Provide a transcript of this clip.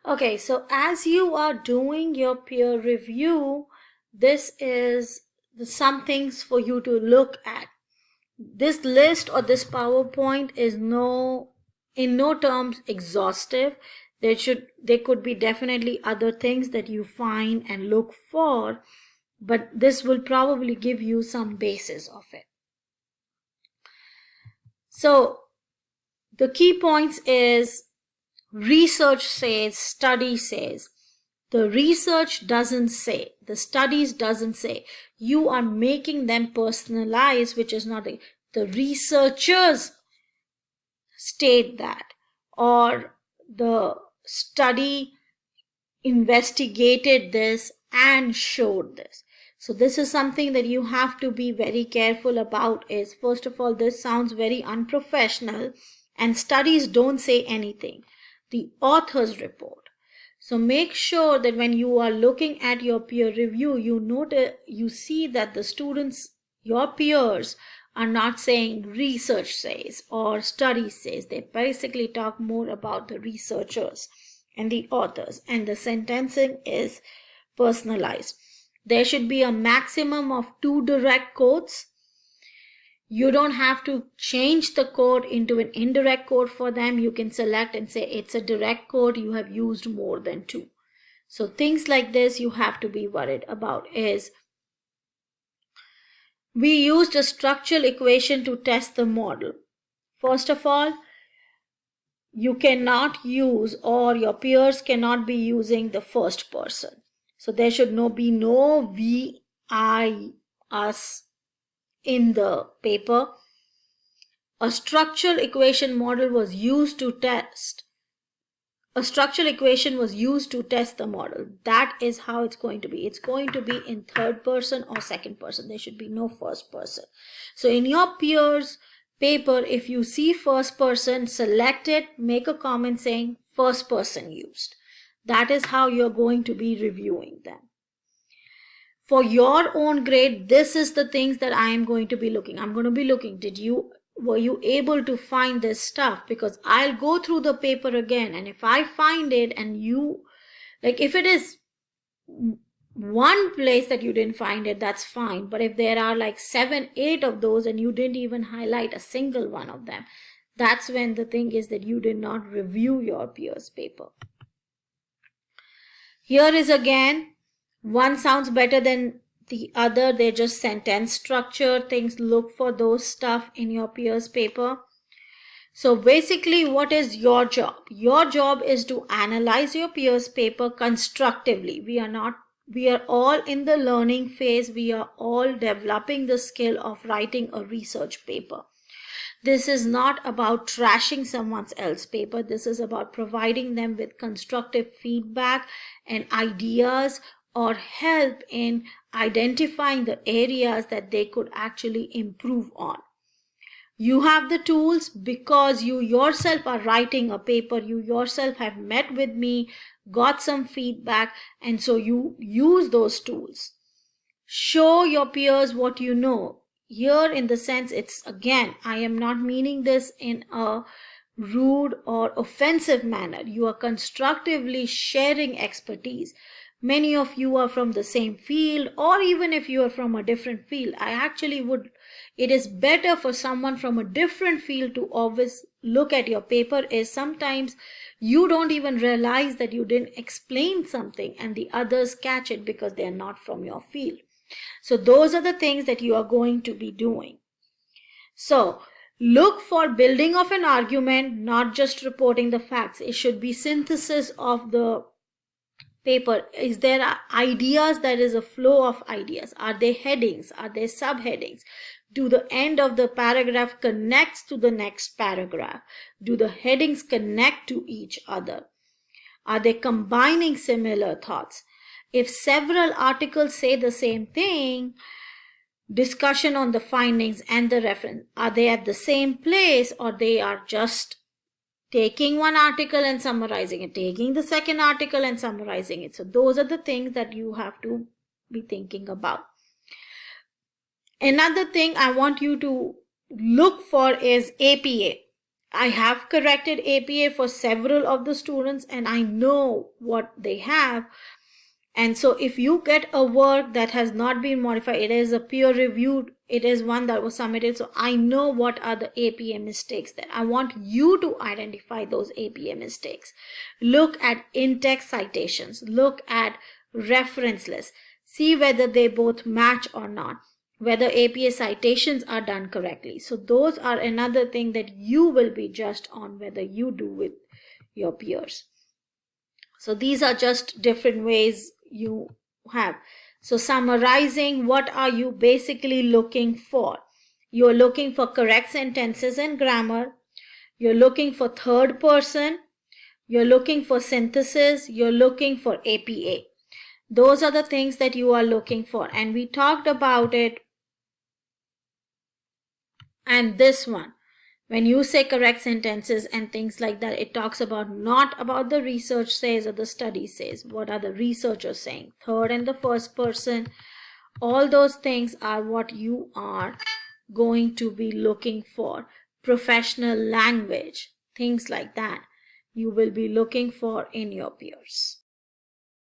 Okay, so as you are doing your peer review, this is some things for you to look at. This list or this PowerPoint is in no terms exhaustive. There could be definitely other things that you find and look for, but this will probably give you some basis of it. So the key points is research says, study says. The research doesn't say, the studies doesn't say. You are making them personalized, which is not the researchers state that, or the study investigated this and showed this. So this is something that you have to be very careful about. Is first of all, this sounds very unprofessional, and studies don't say anything. The authors report. So make sure that when you are looking at your peer review, you see that the students, your peers, are not saying research says or study says. They basically talk more about the researchers and the authors, and the sentencing is personalized. There should be a maximum of 2 direct quotes. You don't have to change the quote into an indirect quote for them. You can select and say it's a direct quote. You have used more than 2. So things like this you have to be worried about. Is we used a structural equation to test the model. First of all, you cannot use, or your peers cannot be using, the first person. So there should be no we, I, us in the paper. A structural equation model was used to test. A structural equation was used to test the model. That is how it's going to be. It's going to be in third person or second person. There should be no first person. So in your peers paper, if you see first person, select it, make a comment saying first person used. That is how you're going to be reviewing them. For your own grade, this is the things that I am going to be looking. I'm going to be looking, were you able to find this stuff? Because I'll go through the paper again, and if I find it and you, like if it is one place that you didn't find it, that's fine. But if there are like 7, 8 of those and you didn't even highlight a single one of them, that's when the thing is that you did not review your peers paper. Here is again, one sounds better than the other. They're just sentence structure things. Look for those stuff in your peers paper. So basically, what is your job? Your job is to analyze your peers paper constructively. We are all in the learning phase. We are all developing the skill of writing a research paper. This is not about trashing someone else's paper. This is about providing them with constructive feedback and ideas, or help in identifying the areas that they could actually improve on. You have the tools because you yourself are writing a paper. You yourself have met with me, got some feedback, and so you use those tools. Show your peers what you know. Here in the sense, it's again, I am not meaning this in a rude or offensive manner. You are constructively sharing expertise. Many of you are from the same field, or even if you are from a different field, it is better for someone from a different field to always look at your paper. Is sometimes you don't even realize that you didn't explain something and the others catch it because they're not from your field. So those are the things that you are going to be doing. So look for building of an argument, not just reporting the facts. It should be synthesis of the paper. Is there ideas? There is a flow of ideas. Are there headings? Are there subheadings? Do the end of the paragraph connects to the next paragraph? Do the headings connect to each other? Are they combining similar thoughts? If several articles say the same thing, discussion on the findings and the reference, are they at the same place, or they are just taking one article and summarizing it, taking the second article and summarizing it? So those are the things that you have to be thinking about. Another thing I want you to look for is APA. I have corrected APA for several of the students and I know what they have. And so if you get a work that has not been modified, it is a peer reviewed, it is one that was submitted, so I know what are the APA mistakes there. I want you to identify those APA mistakes. Look at in-text citations, look at reference lists, see whether they both match or not, whether APA citations are done correctly. So those are another thing that you will be judged on whether you do with your peers. So these are just different ways you have. So summarizing, what are you basically looking for? You're looking for correct sentences and grammar. You're looking for third person. You're looking for synthesis. You're looking for APA. Those are the things that you are looking for. And we talked about it. And this one, when you say correct sentences and things like that, it talks about not about the research says or the study says. What are the researchers saying? Third and the first person. All those things are what you are going to be looking for. Professional language, things like that, you will be looking for in your peers.